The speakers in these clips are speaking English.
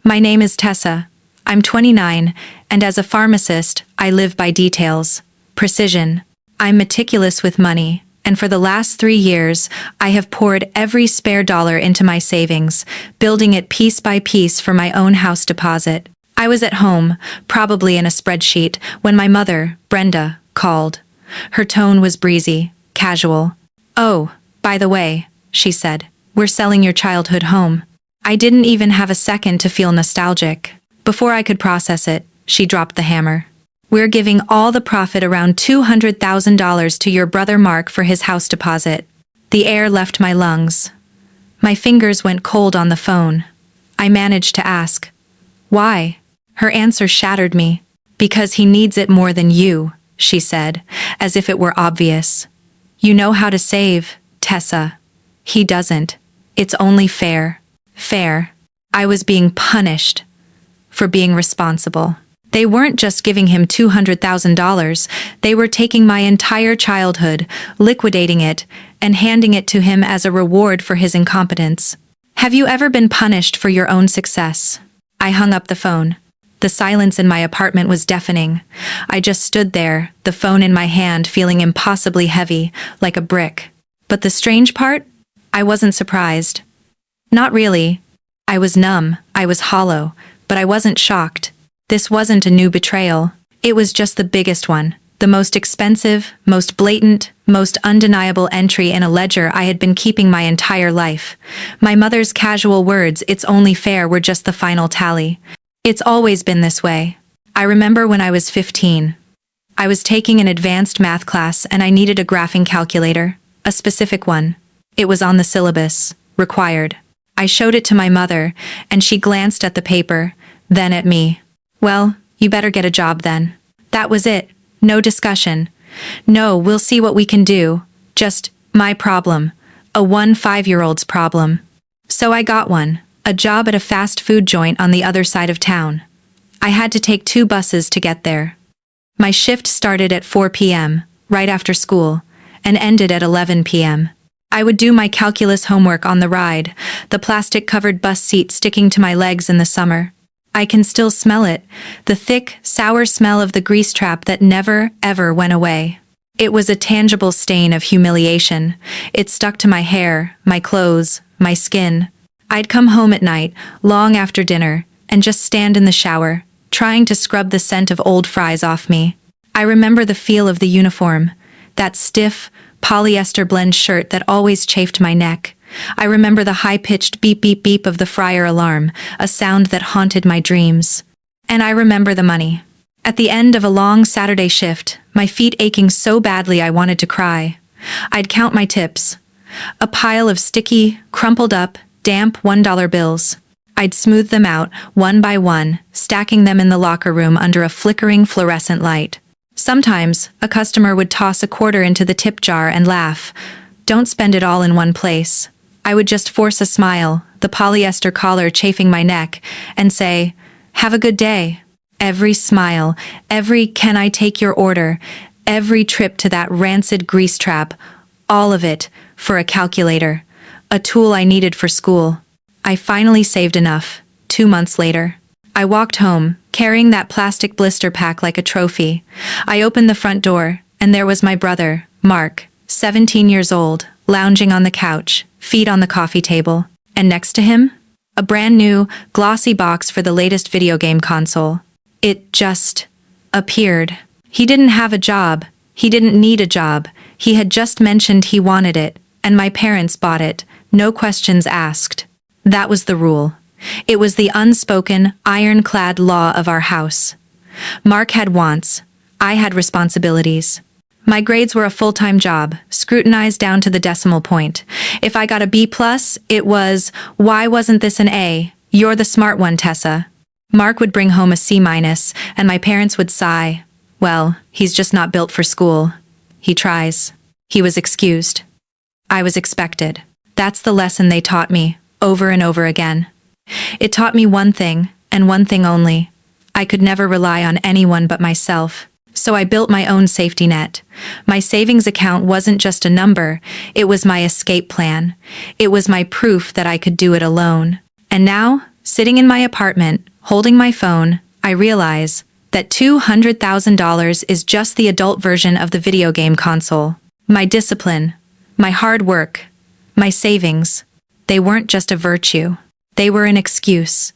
My name is Tessa. I'm 29, and as a pharmacist, I live by details. Precision. I'm meticulous with money, and for the last 3 years, I have poured every spare dollar into my savings, building it piece by piece for my own house deposit. I was at home, probably in a spreadsheet, when my mother, Brenda, called. Her tone was breezy, casual. "Oh, by the way," she said, "we're selling your childhood home." I didn't even have a second to feel nostalgic. Before I could process it, she dropped the hammer. "We're giving all the profit, around $200,000, to your brother Mark for his house deposit." The air left my lungs. My fingers went cold on the phone. I managed to ask, "Why?" Her answer shattered me. "Because he needs it more than you," she said, as if it were obvious. "You know how to save, Tessa. He doesn't. It's only fair." Fair. I was being punished for being responsible. They weren't just giving him $200,000, they were taking my entire childhood, liquidating it, and handing it to him as a reward for his incompetence. Have you ever been punished for your own success? I hung up the phone. The silence in my apartment was deafening. I just stood there, the phone in my hand, feeling impossibly heavy, like a brick. But the strange part? I wasn't surprised. Not really. I was numb, I was hollow, but I wasn't shocked. This wasn't a new betrayal. It was just the biggest one, the most expensive, most blatant, most undeniable entry in a ledger I had been keeping my entire life. My mother's casual words, "It's only fair," were just the final tally. It's always been this way. I remember when I was 15. I was taking an advanced math class and I needed a graphing calculator, a specific one. It was on the syllabus, required. I showed it to my mother, and she glanced at the paper, then at me. "Well, you better get a job then." That was it. No discussion. No, "we'll see what we can do." Just, my problem. A 5-year-old's problem. So I got one. A job at a fast food joint on the other side of town. I had to take 2 buses to get there. My shift started at 4 p.m., right after school, and ended at 11 p.m. I would do my calculus homework on the ride, the plastic-covered bus seat sticking to my legs in the summer. I can still smell it, the thick, sour smell of the grease trap that never, ever went away. It was a tangible stain of humiliation. It stuck to my hair, my clothes, my skin. I'd come home at night, long after dinner, and just stand in the shower, trying to scrub the scent of old fries off me. I remember the feel of the uniform, that stiff, polyester blend shirt that always chafed my neck. I remember the high-pitched beep beep beep of the fryer alarm, a sound that haunted my dreams. And I remember the money. At the end of a long Saturday shift, my feet aching so badly I wanted to cry. I'd count my tips. A pile of sticky, crumpled up, damp $1 bills. I'd smooth them out, one by one, stacking them in the locker room under a flickering fluorescent light. Sometimes, a customer would toss a quarter into the tip jar and laugh. "Don't spend it all in one place." I would just force a smile, the polyester collar chafing my neck, and say, "Have a good day." Every smile, every "can I take your order," every trip to that rancid grease trap, all of it, for a calculator, a tool I needed for school. I finally saved enough, 2 months later. I walked home, carrying that plastic blister pack like a trophy. I opened the front door, and there was my brother, Mark, 17 years old, lounging on the couch, feet on the coffee table. And next to him, a brand new, glossy box for the latest video game console. It just appeared. He didn't have a job. He didn't need a job. He had just mentioned he wanted it, and my parents bought it, no questions asked. That was the rule. It was the unspoken, ironclad law of our house. Mark had wants. I had responsibilities. My grades were a full-time job, scrutinized down to the decimal point. If I got a B+, it was, "Why wasn't this an A? You're the smart one, Tessa." Mark would bring home a C-, and my parents would sigh, "Well, he's just not built for school. He tries." He was excused. I was expected. That's the lesson they taught me, over and over again. It taught me one thing, and one thing only. I could never rely on anyone but myself. So I built my own safety net. My savings account wasn't just a number, it was my escape plan. It was my proof that I could do it alone. And now, Sitting in my apartment, holding my phone, I realize that $200,000 is just the adult version of the video game console. My discipline, my hard work, my savings, they weren't just a virtue. They were an excuse.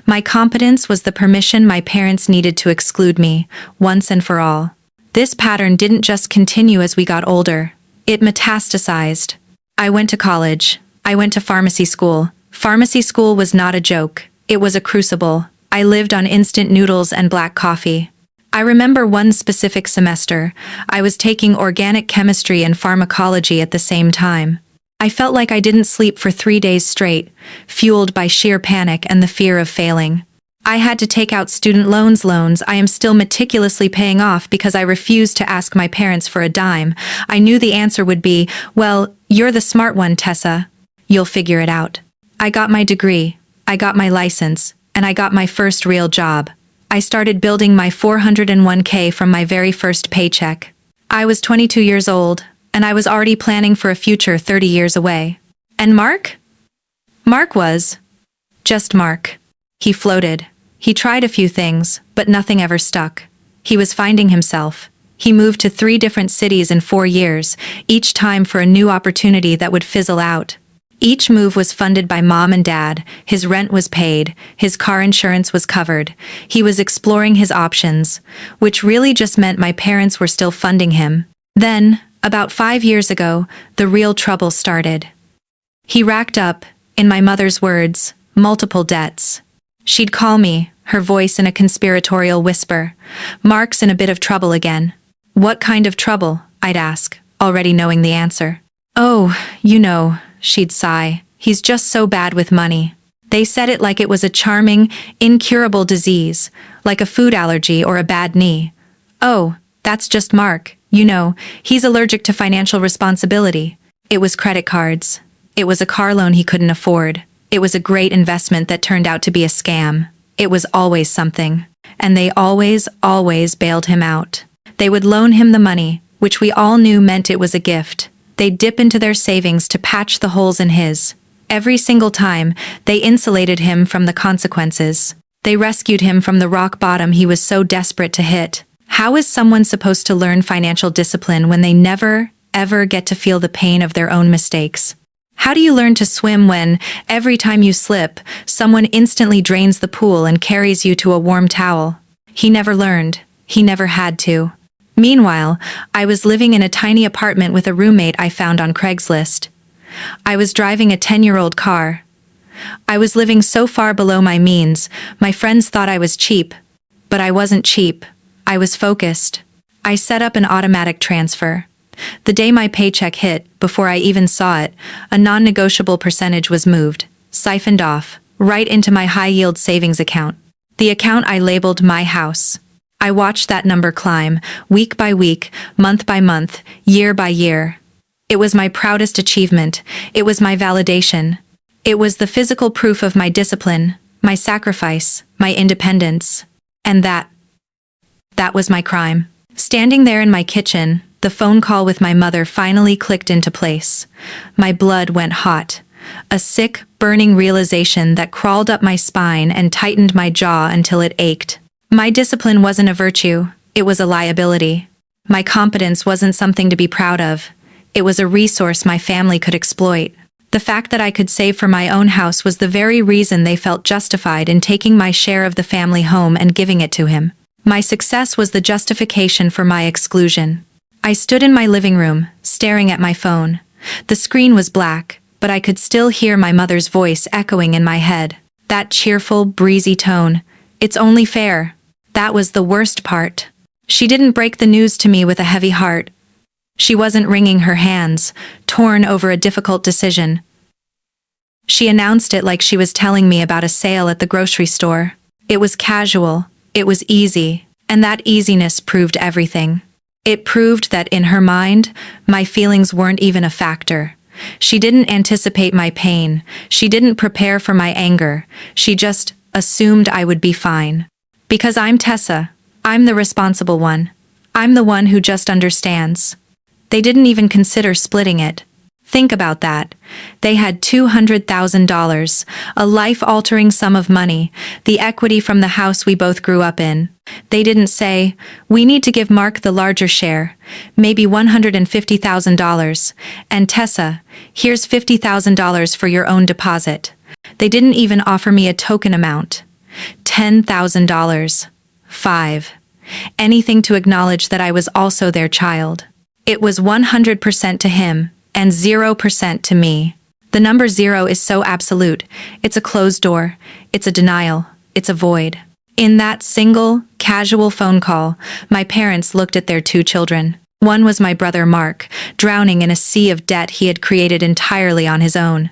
My competence was the permission my parents needed to exclude me, once and for all. This pattern didn't just continue as we got older. It metastasized. I went to college. I went to pharmacy school. Pharmacy school was not a joke. It was a crucible. I lived on instant noodles and black coffee. I remember one specific semester. I was taking organic chemistry and pharmacology at the same time. I felt like I didn't sleep for 3 days straight, fueled by sheer panic and the fear of failing. I had to take out student loans I am still meticulously paying off because I refused to ask my parents for a dime. I knew the answer would be, well, you're the smart one, Tessa. You'll figure it out. I got my degree, I got my license, and I got my first real job. I started building my 401k from my very first paycheck. I was 22 years old, and I was already planning for a future 30 years away. And Mark? Mark was just Mark. He floated. He tried a few things, but nothing ever stuck. He was finding himself. He moved to 3 different cities in 4 years, each time for a new opportunity that would fizzle out. Each move was funded by mom and dad, his rent was paid, his car insurance was covered. He was exploring his options, which really just meant my parents were still funding him. Then, about 5 years ago, the real trouble started. He racked up, in my mother's words, multiple debts. She'd call me, her voice in a conspiratorial whisper. Mark's in a bit of trouble again. What kind of trouble? I'd ask, already knowing the answer. Oh, you know, she'd sigh. He's just so bad with money. They said it like it was a charming, incurable disease, like a food allergy or a bad knee. Oh, that's just Mark. You know, he's allergic to financial responsibility. It was credit cards. It was a car loan he couldn't afford. It was a great investment that turned out to be a scam. It was always something. And they always bailed him out. They would loan him the money, which we all knew meant it was a gift. They'd dip into their savings to patch the holes in his. Every single time, they insulated him from the consequences. They rescued him from the rock bottom he was so desperate to hit. How is someone supposed to learn financial discipline when they never, ever get to feel the pain of their own mistakes? How do you learn to swim when, every time you slip, someone instantly drains the pool and carries you to a warm towel? He never learned. He never had to. Meanwhile, I was living in a tiny apartment with a roommate I found on Craigslist. I was driving a 10-year-old car. I was living so far below my means, my friends thought I was cheap. But I wasn't cheap. I was focused. I set up an automatic transfer. The day my paycheck hit, before I even saw it, a non-negotiable percentage was moved, siphoned off, right into my high-yield savings account. The account I labeled my house. I watched that number climb, week by week, month by month, year by year. It was my proudest achievement. It was my validation. It was the physical proof of my discipline, my sacrifice, my independence. And that was my crime. Standing there in my kitchen, the phone call with my mother finally clicked into place. My blood went hot. A sick, burning realization that crawled up my spine and tightened my jaw until it ached. My discipline wasn't a virtue, it was a liability. My competence wasn't something to be proud of. It was a resource my family could exploit. The fact that I could save for my own house was the very reason they felt justified in taking my share of the family home and giving it to him. My success was the justification for my exclusion. I stood in my living room, staring at my phone. The screen was black, but I could still hear my mother's voice echoing in my head. That cheerful, breezy tone. It's only fair. That was the worst part. She didn't break the news to me with a heavy heart. She wasn't wringing her hands, torn over a difficult decision. She announced it like she was telling me about a sale at the grocery store. It was casual, it was easy, and that easiness proved everything. It proved that in her mind, my feelings weren't even a factor. She didn't anticipate my pain, she didn't prepare for my anger, she just assumed I would be fine. Because I'm Tessa, I'm the responsible one. I'm the one who just understands. They didn't even consider splitting it. Think about that. They had $200,000, a life-altering sum of money, the equity from the house we both grew up in. They didn't say, "We need to give Mark the larger share, maybe $150,000, and Tessa, here's $50,000 for your own deposit." They didn't even offer me a token amount. $10,000. 5. Anything to acknowledge that I was also their child. It was 100% to him, and 0% to me. The number 0 is so absolute. It's a closed door. It's a denial. It's a void. In that single, casual phone call, my parents looked at their 2 children. One was my brother Mark, drowning in a sea of debt he had created entirely on his own.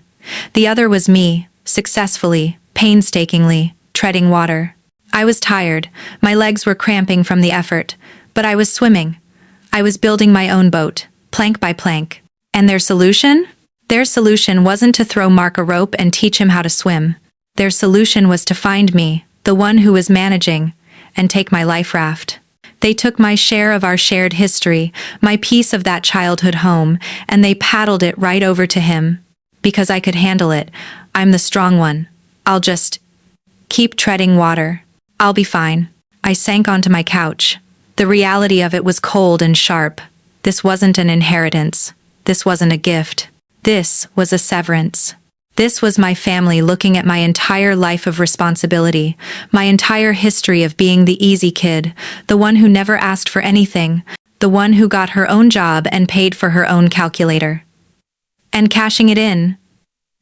The other was me, successfully, painstakingly, treading water. I was tired. My legs were cramping from the effort, but I was swimming. I was building my own boat, plank by plank. And their solution? Their solution wasn't to throw Mark a rope and teach him how to swim. Their solution was to find me, the one who was managing, and take my life raft. They took my share of our shared history, my piece of that childhood home, and they paddled it right over to him. Because I could handle it. I'm the strong one. I'll just keep treading water. I'll be fine. I sank onto my couch. The reality of it was cold and sharp. This wasn't an inheritance. This wasn't a gift. This was a severance. This was my family looking at my entire life of responsibility, my entire history of being the easy kid, the one who never asked for anything, the one who got her own job and paid for her own calculator. And cashing it in.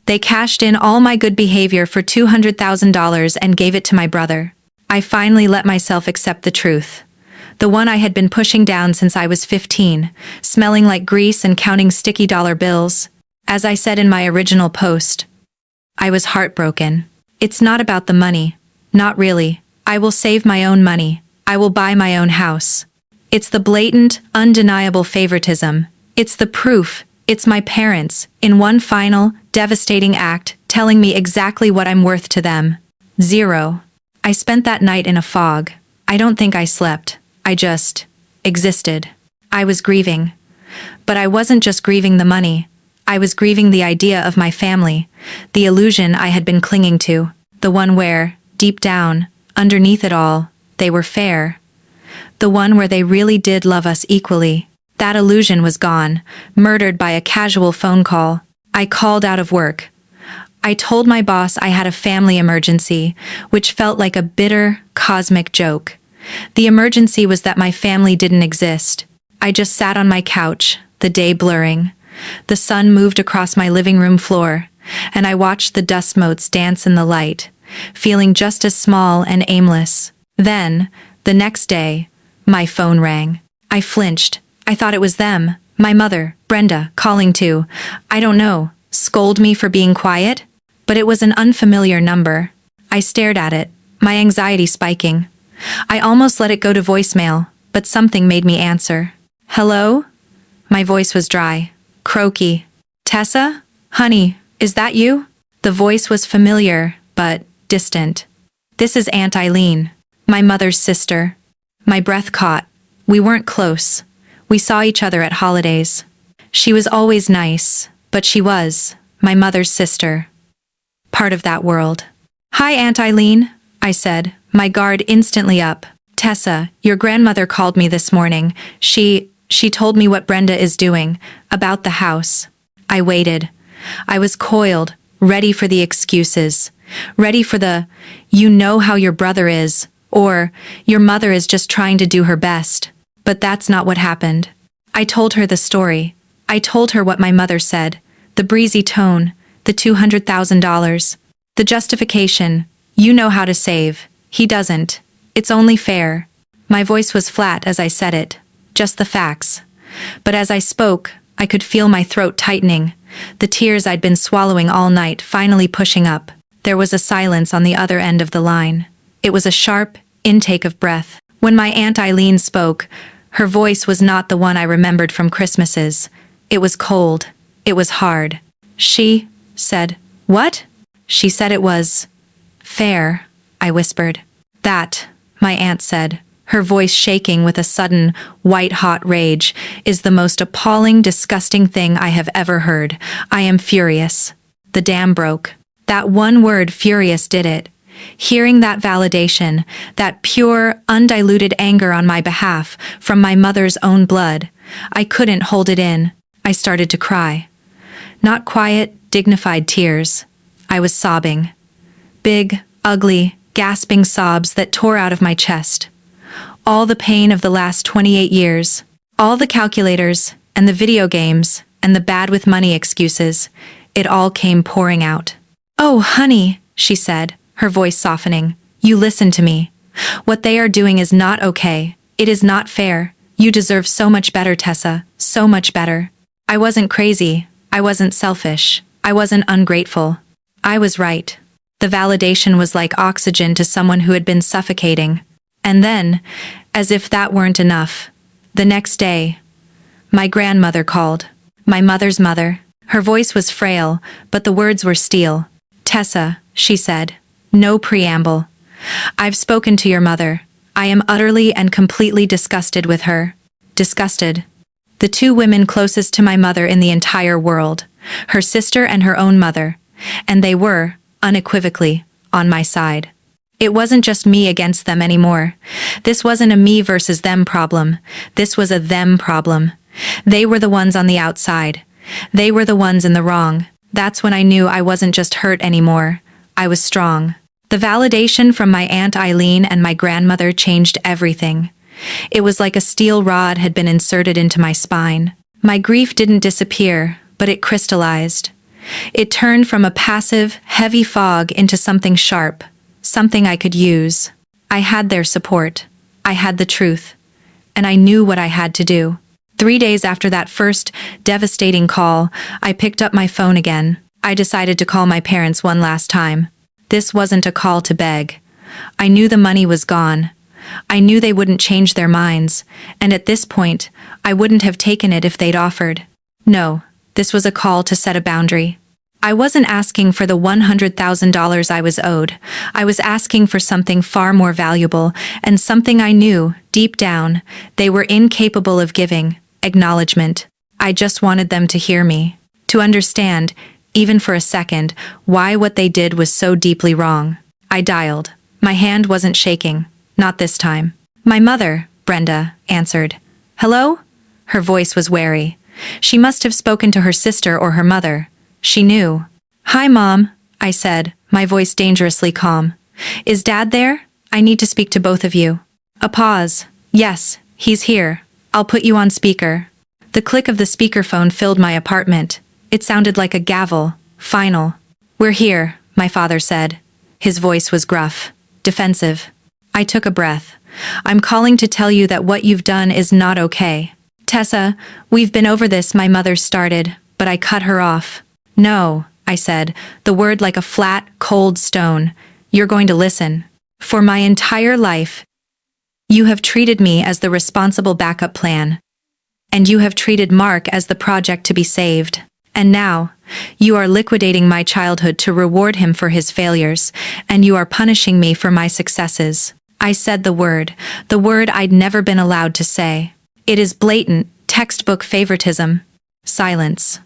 They cashed in all my good behavior for $200,000 and gave it to my brother. I finally let myself accept the truth. The one I had been pushing down since I was 15, smelling like grease and counting sticky dollar bills. As I said in my original post, I was heartbroken. It's not about the money. Not really. I will save my own money. I will buy my own house. It's the blatant, undeniable favoritism. It's the proof. It's my parents, in one final, devastating act, telling me exactly what I'm worth to them. 0. I spent that night in a fog. I don't think I slept. I just existed. I was grieving. But I wasn't just grieving the money. I was grieving the idea of my family, the illusion I had been clinging to, the one where, deep down, underneath it all, they were fair. The one where they really did love us equally. That illusion was gone, murdered by a casual phone call. I called out of work. I told my boss I had a family emergency, which felt like a bitter, cosmic joke. The emergency was that my family didn't exist. I just sat on my couch, the day blurring. The sun moved across my living room floor, and I watched the dust motes dance in the light, feeling just as small and aimless. Then, the next day, my phone rang. I flinched. I thought it was them, my mother, Brenda, calling to, I don't know, scold me for being quiet? But it was an unfamiliar number. I stared at it, my anxiety spiking. I almost let it go to voicemail, but something made me answer. Hello? My voice was dry, croaky. Tessa? Honey, is that you? The voice was familiar, but distant. This is Aunt Eileen, my mother's sister. My breath caught. We weren't close. We saw each other at holidays. She was always nice, but she was, my mother's sister. Part of that world. Hi, Aunt Eileen, I said, my guard instantly up. Tessa, your grandmother called me this morning. She told me what Brenda is doing, about the house. I waited. I was coiled, ready for the excuses. Ready for the, you know how your brother is, or, your mother is just trying to do her best. But that's not what happened. I told her the story. I told her what my mother said. The breezy tone, the $200,000. The justification, you know how to save. He doesn't. It's only fair. My voice was flat as I said it. Just the facts. But as I spoke, I could feel my throat tightening, the tears I'd been swallowing all night finally pushing up. There was a silence on the other end of the line. It was a sharp intake of breath. When my Aunt Eileen spoke, her voice was not the one I remembered from Christmases. It was cold. It was hard. She said, "What?" She said it was fair, I whispered. That, my aunt said, her voice shaking with a sudden, white-hot rage, is the most appalling, disgusting thing I have ever heard. I am furious. The dam broke. That one word, furious, did it. Hearing that validation, that pure, undiluted anger on my behalf from my mother's own blood, I couldn't hold it in. I started to cry. Not quiet, dignified tears. I was sobbing. Big, ugly, gasping sobs that tore out of my chest. All the pain of the last 28 years, all the calculators, and the video games, and the bad with money excuses, it all came pouring out. "Oh, honey," she said, her voice softening. "You listen to me. What they are doing is not okay. It is not fair. You deserve so much better, Tessa, so much better." I wasn't crazy. I wasn't selfish. I wasn't ungrateful. I was right. The validation was like oxygen to someone who had been suffocating. And then, as if that weren't enough, the next day, my grandmother called. My mother's mother. Her voice was frail, but the words were steel. "Tessa," she said. No preamble. "I've spoken to your mother. I am utterly and completely disgusted with her." Disgusted. The two women closest to my mother in the entire world, her sister and her own mother, and they were, unequivocally, on my side. It wasn't just me against them anymore. This wasn't a me versus them problem. This was a them problem. They were the ones on the outside. They were the ones in the wrong. That's when I knew I wasn't just hurt anymore. I was strong. The validation from my Aunt Eileen and my grandmother changed everything. It was like a steel rod had been inserted into my spine. My grief didn't disappear, but it crystallized. It turned from a passive, heavy fog into something sharp, something I could use. I had their support. I had the truth. And I knew what I had to do. 3 days after that first, devastating call, I picked up my phone again. I decided to call my parents one last time. This wasn't a call to beg. I knew the money was gone. I knew they wouldn't change their minds, and at this point, I wouldn't have taken it if they'd offered. No, this was a call to set a boundary. I wasn't asking for the $100,000 I was owed. I was asking for something far more valuable, and something I knew, deep down, they were incapable of giving: acknowledgement. I just wanted them to hear me, to understand, even for a second, why what they did was so deeply wrong. I dialed. My hand wasn't shaking. Not this time. My mother, Brenda, answered. "Hello?" Her voice was wary. She must have spoken to her sister or her mother. She knew. "Hi, Mom," I said, my voice dangerously calm. "Is Dad there? I need to speak to both of you." A pause. "Yes, he's here. I'll put you on speaker." The click of the speakerphone filled my apartment. It sounded like a gavel. Final. "We're here," my father said. His voice was gruff. Defensive. I took a breath. "I'm calling to tell you that what you've done is not okay." "Tessa, we've been over this," my mother started, but I cut her off. "No," I said, the word like a flat, cold stone. "You're going to listen. For my entire life, you have treated me as the responsible backup plan. And you have treated Mark as the project to be saved. And now, you are liquidating my childhood to reward him for his failures, and you are punishing me for my successes." I said the word I'd never been allowed to say. It is blatant, textbook favoritism. Silence.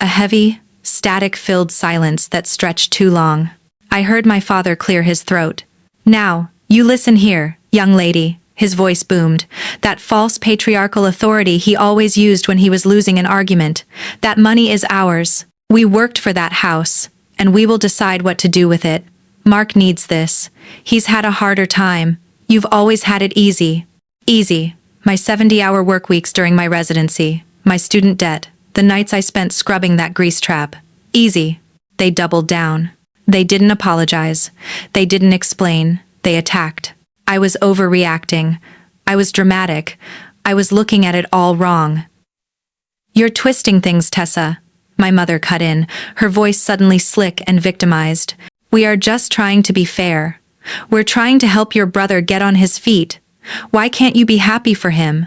A heavy, static-filled silence that stretched too long. I heard my father clear his throat. "Now, you listen here, young lady," his voice boomed. That false patriarchal authority he always used when he was losing an argument. "That money is ours. We worked for that house, and we will decide what to do with it. Mark needs this. He's had a harder time. You've always had it easy." Easy. My 70-hour work weeks during my residency, my student debt, the nights I spent scrubbing that grease trap. Easy. They doubled down. They didn't apologize. They didn't explain. They attacked. I was overreacting. I was dramatic. I was looking at it all wrong. "You're twisting things, Tessa," my mother cut in, her voice suddenly slick and victimized. "We are just trying to be fair. We're trying to help your brother get on his feet. Why can't you be happy for him?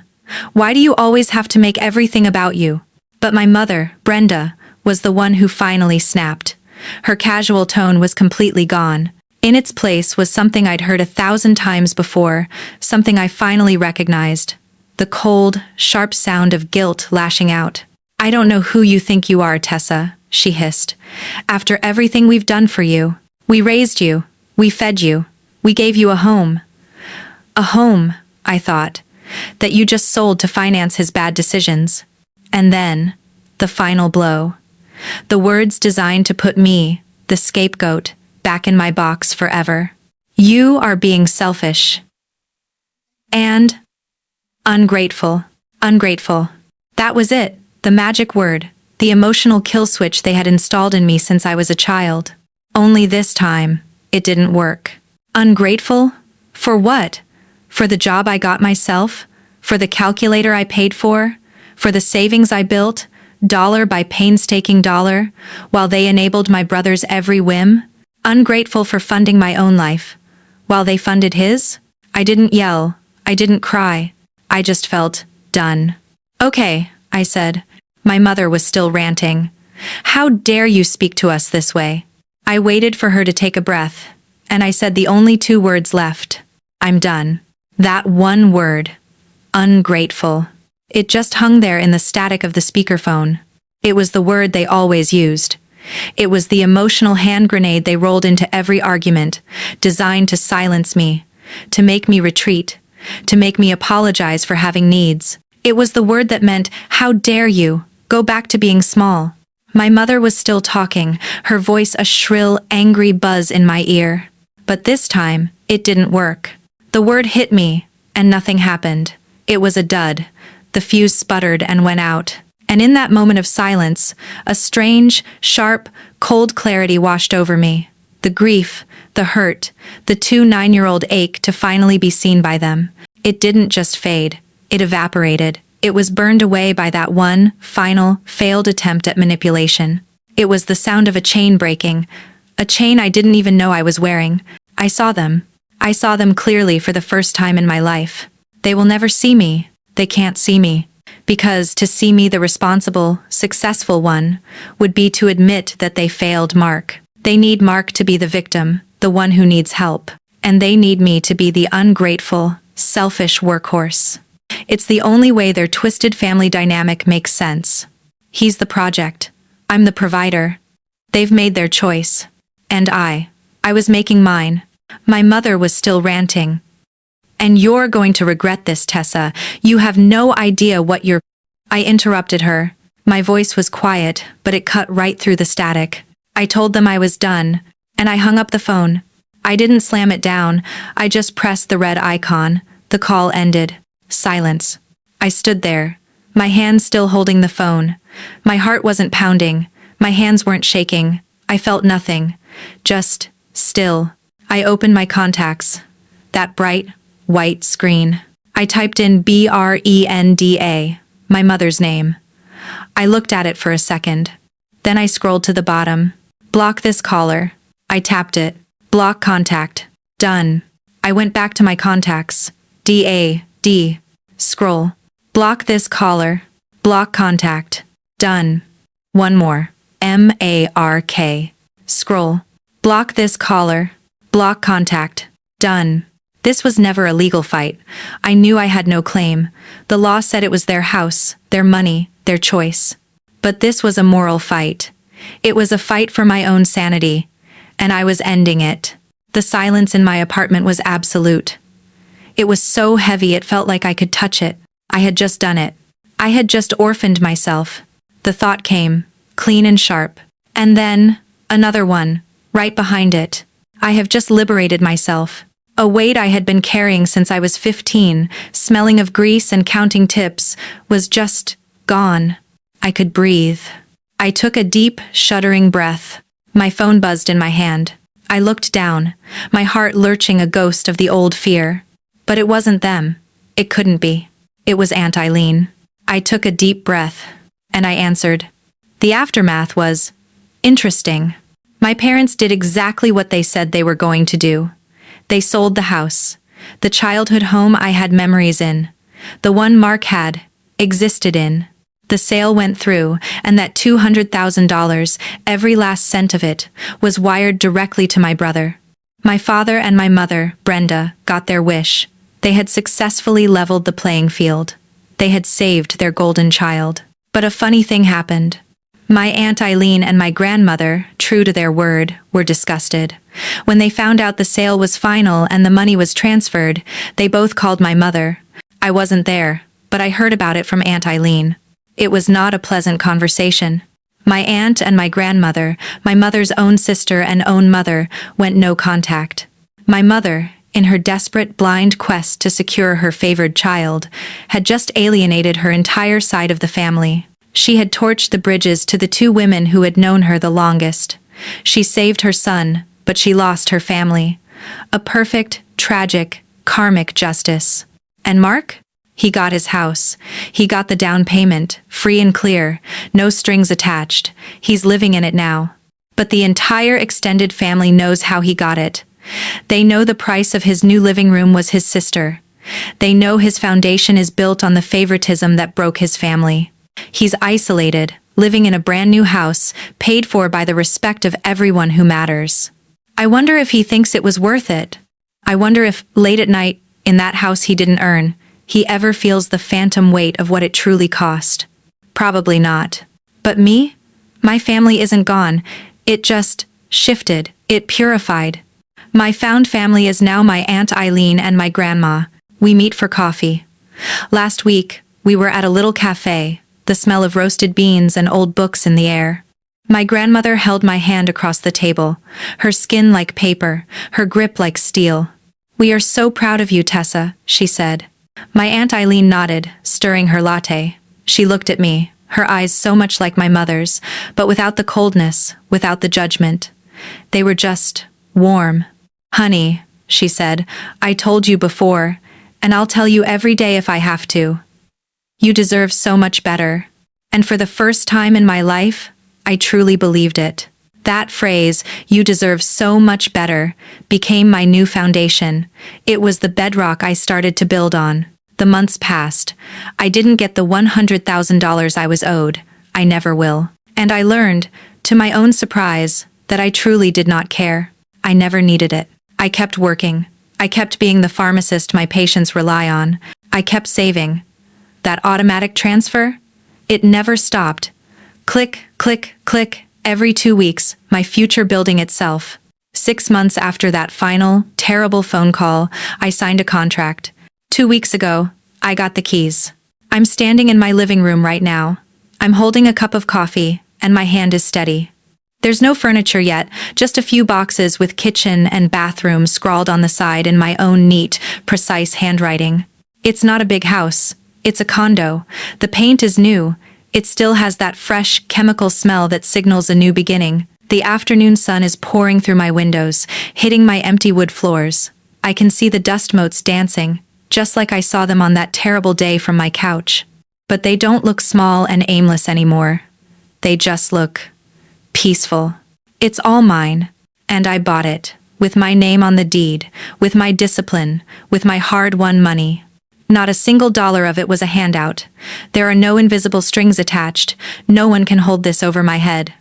Why do you always have to make everything about you?" But my mother, Brenda, was the one who finally snapped. Her casual tone was completely gone. In its place was something I'd heard 1,000 times before, something I finally recognized. The cold, sharp sound of guilt lashing out. "I don't know who you think you are, Tessa," she hissed. "After everything we've done for you. We raised you. We fed you. We gave you a home." A home, I thought, that you just sold to finance his bad decisions. And then, the final blow. The words designed to put me, the scapegoat, back in my box forever. "You are being selfish. And ungrateful." Ungrateful. That was it, the magic word, the emotional kill switch they had installed in me since I was a child. Only this time, it didn't work. Ungrateful? For what? For the job I got myself? For the calculator I paid for? For the savings I built, dollar by painstaking dollar, while they enabled my brother's every whim? Ungrateful for funding my own life, while they funded his? I didn't yell. I didn't cry. I just felt done. "Okay," I said. My mother was still ranting. "How dare you speak to us this way?" I waited for her to take a breath, and I said the only 2 words left. "I'm done." That one word. Ungrateful. It just hung there in the static of the speakerphone. It was the word they always used. It was the emotional hand grenade they rolled into every argument, designed to silence me, to make me retreat, to make me apologize for having needs. It was the word that meant, "How dare you? Go back to being small." My mother was still talking, her voice a shrill, angry buzz in my ear. But this time, it didn't work. The word hit me, and nothing happened. It was a dud. The fuse sputtered and went out. And in that moment of silence, a strange, sharp, cold clarity washed over me. The grief, the hurt, the 2 9-year-old ache to finally be seen by them. It didn't just fade. It evaporated. It was burned away by that one, final, failed attempt at manipulation. It was the sound of a chain breaking. A chain I didn't even know I was wearing. I saw them. I saw them clearly for the first time in my life. They will never see me. They can't see me. Because to see me the responsible, successful one, would be to admit that they failed Mark. They need Mark to be the victim, the one who needs help. And they need me to be the ungrateful, selfish workhorse. It's the only way their twisted family dynamic makes sense. He's the project. I'm the provider. They've made their choice. And I was making mine. My mother was still ranting. "And you're going to regret this, Tessa. You have no idea what you're—" I interrupted her. My voice was quiet, but it cut right through the static. I told them I was done, and I hung up the phone. I didn't slam it down. I just pressed the red icon. The call ended. Silence. I stood there, my hands still holding the phone. My heart wasn't pounding. My hands weren't shaking. I felt nothing. Just still. I opened my contacts. That bright, white screen. I typed in Brenda, my mother's name. I looked at it for a second. Then I scrolled to the bottom. Block this caller. I tapped it. Block contact. Done. I went back to my contacts. D. Scroll. Block this caller. Block contact. Done. One more. Mark. Scroll. Block this caller. Block contact. Done. This was never a legal fight. I knew I had no claim. The law said it was their house, their money, their choice. But this was a moral fight. It was a fight for my own sanity. And I was ending it. The silence in my apartment was absolute. It was so heavy it felt like I could touch it. I had just done it. I had just orphaned myself. The thought came, clean and sharp. And then, another one, right behind it. I have just liberated myself. A weight I had been carrying since I was 15, smelling of grease and counting tips, was just gone. I could breathe. I took a deep, shuddering breath. My phone buzzed in my hand. I looked down, my heart lurching a ghost of the old fear. But it wasn't them. It couldn't be. It was Aunt Eileen. I took a deep breath, and I answered. The aftermath was interesting. My parents did exactly what they said they were going to do. They sold the house, the childhood home I had memories in, the one Mark had, existed in. The sale went through, and that $200,000, every last cent of it, was wired directly to my brother. My father and my mother, Brenda, got their wish. They had successfully leveled the playing field. They had saved their golden child. But a funny thing happened. My Aunt Eileen and my grandmother, true to their word, were disgusted. When they found out the sale was final and the money was transferred, they both called my mother. I wasn't there, but I heard about it from Aunt Eileen. It was not a pleasant conversation. My aunt and my grandmother, my mother's own sister and own mother, went no contact. My mother, in her desperate, blind quest to secure her favored child, had just alienated her entire side of the family. She had torched the bridges to the two women who had known her the longest. She saved her son, but she lost her family. A perfect, tragic, karmic justice. And Mark? He got his house. He got the down payment, free and clear, no strings attached. He's living in it now. But the entire extended family knows how he got it. They know the price of his new living room was his sister. They know his foundation is built on the favoritism that broke his family. He's isolated, living in a brand new house, paid for by the respect of everyone who matters. I wonder if he thinks it was worth it. I wonder if, late at night, in that house he didn't earn, he ever feels the phantom weight of what it truly cost. Probably not. But me? My family isn't gone. It just shifted. It purified. My found family is now my Aunt Eileen and my grandma. We meet for coffee. Last week, we were at a little cafe, the smell of roasted beans and old books in the air. My grandmother held my hand across the table, her skin like paper, her grip like steel. "We are so proud of you, Tessa," she said. My Aunt Eileen nodded, stirring her latte. She looked at me, her eyes so much like my mother's, but without the coldness, without the judgment. They were just warm. "Honey," she said, "I told you before, and I'll tell you every day if I have to. You deserve so much better." And for the first time in my life, I truly believed it. That phrase, "you deserve so much better," became my new foundation. It was the bedrock I started to build on. The months passed. I didn't get the $100,000 I was owed. I never will. And I learned, to my own surprise, that I truly did not care. I never needed it. I kept working. I kept being the pharmacist my patients rely on. I kept saving. That automatic transfer? It never stopped. Click, click, click. Every 2 weeks, my future building itself. 6 months after that final, terrible phone call, I signed a contract. 2 weeks ago, I got the keys. I'm standing in my living room right now. I'm holding a cup of coffee, and my hand is steady. There's no furniture yet, just a few boxes with kitchen and bathroom scrawled on the side in my own neat, precise handwriting. It's not a big house. It's a condo. The paint is new. It still has that fresh, chemical smell that signals a new beginning. The afternoon sun is pouring through my windows, hitting my empty wood floors. I can see the dust motes dancing, just like I saw them on that terrible day from my couch. But they don't look small and aimless anymore. They just look peaceful. It's all mine, and I bought it, with my name on the deed, with my discipline, with my hard-won money. Not a single dollar of it was a handout. There are no invisible strings attached. No one can hold this over my head.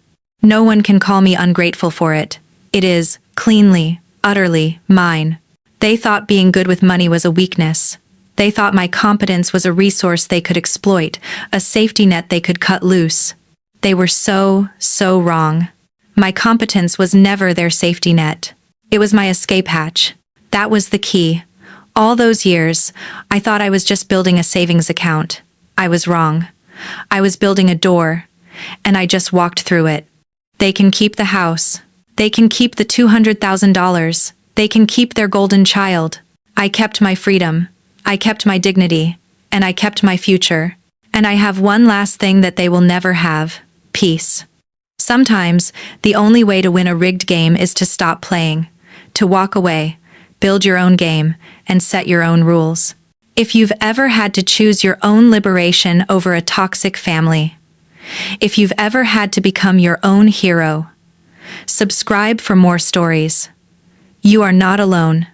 No one can call me ungrateful for it. It is, cleanly, utterly, mine. They thought being good with money was a weakness. They thought my competence was a resource they could exploit, a safety net they could cut loose. They were so wrong. My competence was never their safety net. It was my escape hatch. That was the key. All those years, I thought I was just building a savings account. I was wrong. I was building a door, and I just walked through it. They can keep the house. They can keep the $200,000. They can keep their golden child. I kept my freedom. I kept my dignity. And I kept my future. And I have one last thing that they will never have: peace. Sometimes, the only way to win a rigged game is to stop playing, to walk away, build your own game, and set your own rules. If you've ever had to choose your own liberation over a toxic family, if you've ever had to become your own hero, subscribe for more stories. You are not alone.